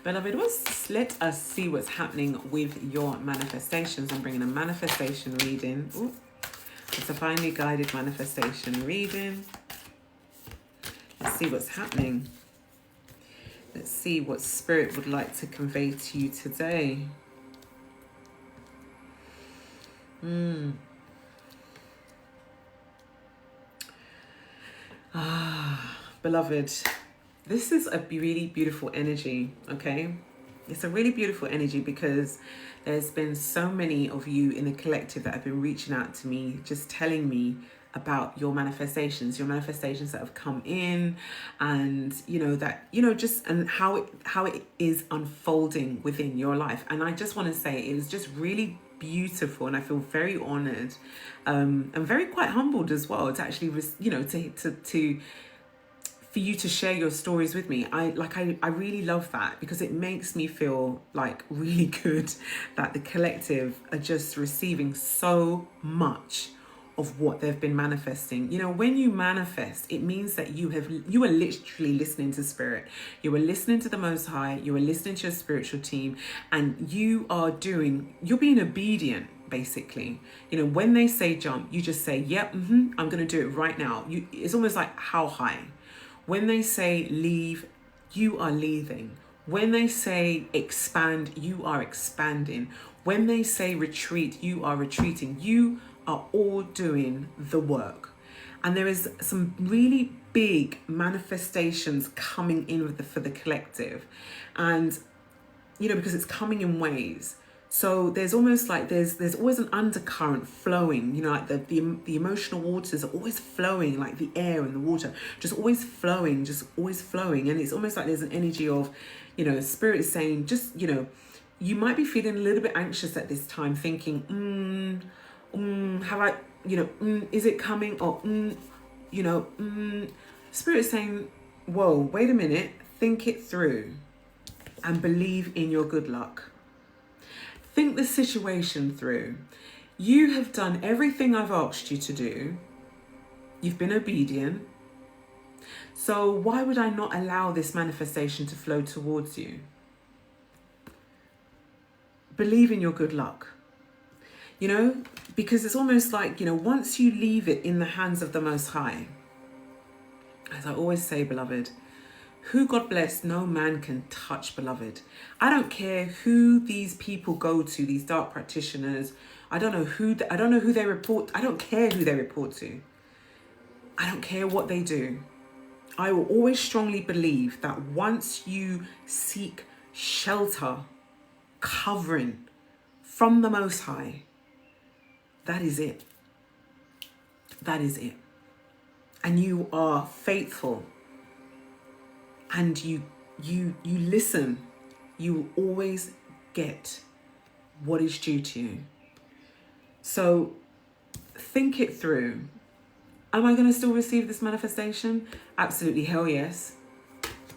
Beloved, let us see what's happening with your manifestations. I'm bringing a manifestation reading. Ooh, it's a divinely guided manifestation reading. Let's see what's happening. Let's see what Spirit would like to convey to you today. Beloved, this is a really beautiful energy, okay? It's a really beautiful energy because there's been so many of you in the collective that have been reaching out to me, just telling me about your manifestations that have come in, and just and how it is unfolding within your life. And I just want to say it was just really beautiful, and I feel very honored, and very quite humbled as well to actually to for you to share your stories with me. I really love that, because it makes me feel like really good that the collective are just receiving so much of what they've been manifesting. When you manifest, it means that you are literally listening to Spirit. You are listening to the Most High. You are listening to your spiritual team, and you're being obedient. Basically, when they say jump, you just say, yep, I'm going to do it right now. It's almost like how high. When they say leave, you are leaving. When they say expand, you are expanding. When they say retreat, you are retreating. You are all doing the work. And there is some really big manifestations coming in for the collective. And, because it's coming in waves. So there's almost like there's always an undercurrent flowing, like the emotional waters are always flowing, like the air and the water, just always flowing. And it's almost like there's an energy of, Spirit is saying, just, you might be feeling a little bit anxious at this time, thinking, have I, is it coming? Or, Spirit is saying, whoa, wait a minute, think it through and believe in your good luck. Think the situation through. You have done everything I've asked you to do. You've been obedient. So why would I not allow this manifestation to flow towards you? Believe in your good luck. Because it's almost like, once you leave it in the hands of the Most High, as I always say, beloved, who God bless, no man can touch, beloved. I don't care who these people go to, these dark practitioners. I don't know who they report. I don't care who they report to. I don't care what they do. I will always strongly believe that once you seek shelter, covering from the Most High, that is it. That is it. And you are faithful. And you listen, you will always get what is due to you. So think it through. Am I going to still receive this manifestation? Absolutely, hell yes.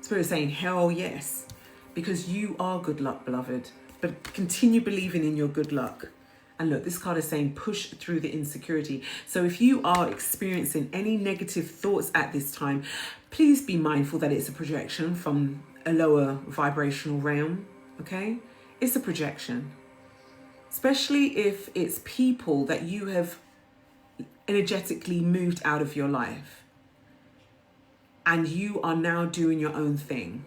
Spirit is saying hell yes, because you are good luck, beloved. But continue believing in your good luck. And look, this card is saying push through the insecurity. So if you are experiencing any negative thoughts at this time, please be mindful that it's a projection from a lower vibrational realm, okay? It's a projection. Especially if it's people that you have energetically moved out of your life. And you are now doing your own thing.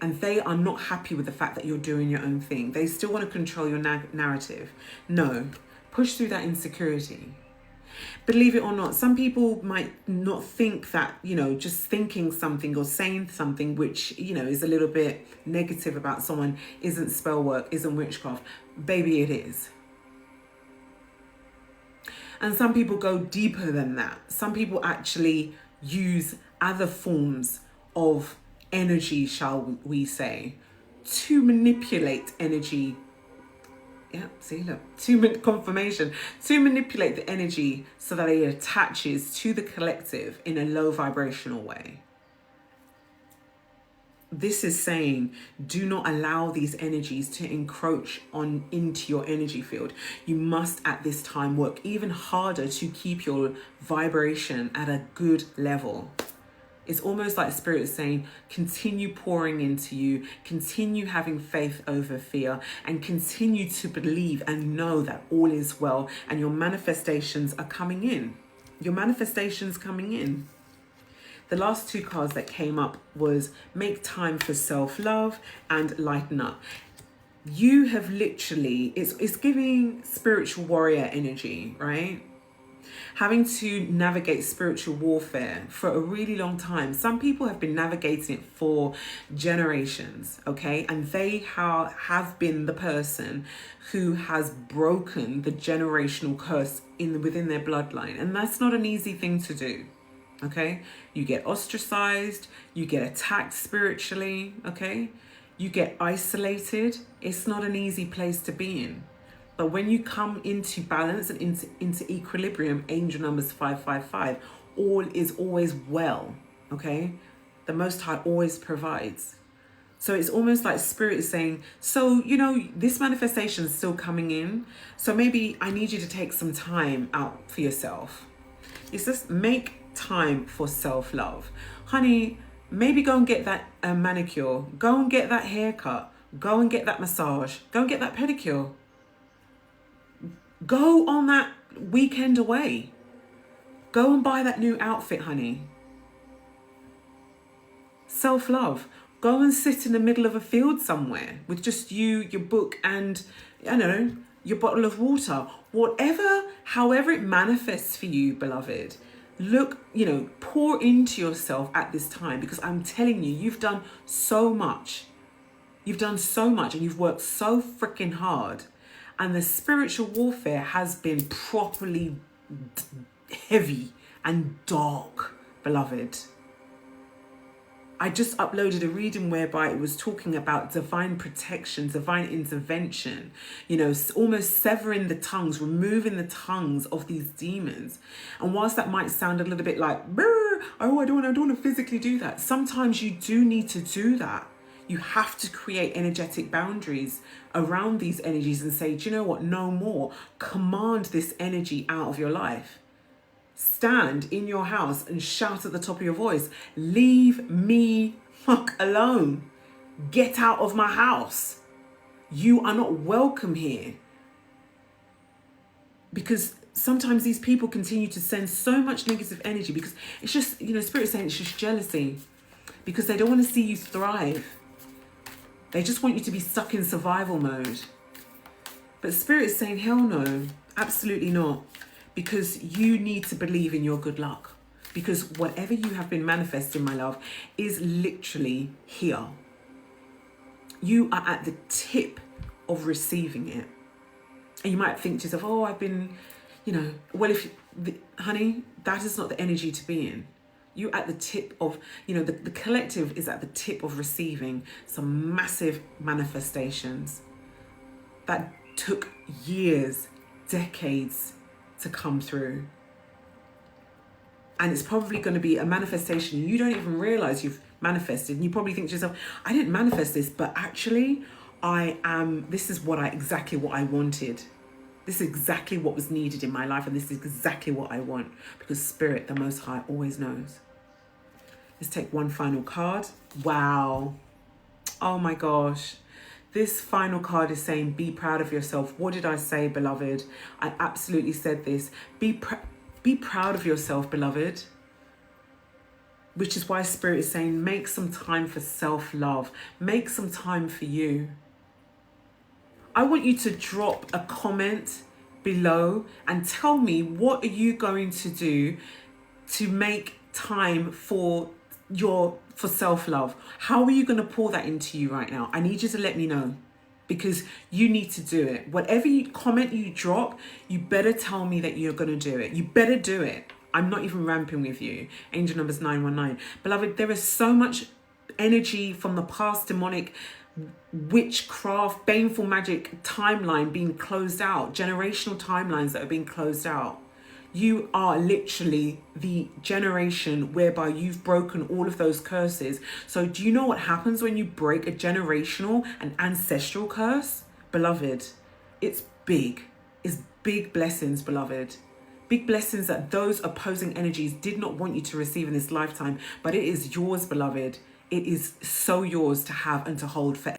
And they are not happy with the fact that you're doing your own thing. They still want to control your narrative. No, push through that insecurity. Believe it or not, some people might not think that, just thinking something or saying something which, is a little bit negative about someone isn't spell work, isn't witchcraft. Baby, it is. And some people go deeper than that. Some people actually use other forms of energy, shall we say, to manipulate energy. Yeah, see, look, confirmation, to manipulate the energy so that it attaches to the collective in a low vibrational way. This is saying, do not allow these energies to encroach into your energy field. You must at this time work even harder to keep your vibration at a good level. It's almost like Spirit is saying, continue pouring into you, continue having faith over fear, and continue to believe and know that all is well, and your manifestations are coming in. Your manifestations coming in. The last two cards that came up was make time for self-love and lighten up. You have literally, it's giving spiritual warrior energy, right? Having to navigate spiritual warfare for a really long time. Some people have been navigating it for generations, okay? And they have been the person who has broken the generational curse within their bloodline. And that's not an easy thing to do, okay? You get ostracized, you get attacked spiritually, okay? You get isolated. It's not an easy place to be in. But when you come into balance and into equilibrium, angel numbers 555, all is always well, okay? The Most High always provides. So it's almost like Spirit is saying, so, you know, this manifestation is still coming in. So maybe I need you to take some time out for yourself. It's just make time for self-love. Honey, maybe go and get that manicure. Go and get that haircut. Go and get that massage. Go and get that pedicure. Go on that weekend away. Go and buy that new outfit, honey. Self-love. Go and sit in the middle of a field somewhere with just you, your book, and, I don't know, your bottle of water. Whatever, however it manifests for you, beloved. Look, you know, pour into yourself at this time, because I'm telling you, you've done so much. You've done so much and you've worked so freaking hard. And the spiritual warfare has been properly heavy and dark, beloved. I just uploaded a reading whereby it was talking about divine protection, divine intervention, you know, almost severing the tongues, removing the tongues of these demons. And whilst that might sound a little bit like, oh, I don't want to physically do that. Sometimes you do need to do that. You have to create energetic boundaries around these energies and say, do you know what? No more. Command this energy out of your life. Stand in your house and shout at the top of your voice, leave me fuck alone. Get out of my house. You are not welcome here. Because sometimes these people continue to send so much negative energy because it's just, you know, Spirit is saying it's just jealousy. Because they don't want to see you thrive. They just want you to be stuck in survival mode. But Spirit is saying, hell no, absolutely not. Because you need to believe in your good luck. Because whatever you have been manifesting, my love, is literally here. You are at the tip of receiving it. And you might think to yourself, oh, I've been, you know, well, honey, that is not the energy to be in. You at the tip of, you know, the collective is at the tip of receiving some massive manifestations that took years, decades to come through. And it's probably going to be a manifestation you don't even realize you've manifested. And you probably think to yourself, I didn't manifest this, but actually this is exactly what I wanted. This is exactly what was needed in my life. And this is exactly what I want, because Spirit, the Most High, always knows. Let's take one final card. Wow. Oh my gosh. This final card is saying, be proud of yourself. What did I say, beloved? I absolutely said this. Be proud of yourself, beloved. Which is why Spirit is saying, make some time for self-love. Make some time for you. I want you to drop a comment below and tell me, what are you going to do to make time for self-love? How are you going to pour that into you right now? I need you to let me know, because you need to do it. Whatever comment you drop, you better tell me that you're going to do it. You better do it. I'm not even ramping with you. Angel numbers 919. Beloved, there is so much energy from the past demonic witchcraft, baneful magic timeline being closed out. Generational timelines that are being closed out. You are literally the generation whereby you've broken all of those curses. So do you know what happens when you break a generational and ancestral curse? Beloved, it's big. It's big blessings, beloved. Big blessings that those opposing energies did not want you to receive in this lifetime, but it is yours, beloved. It is so yours to have and to hold forever.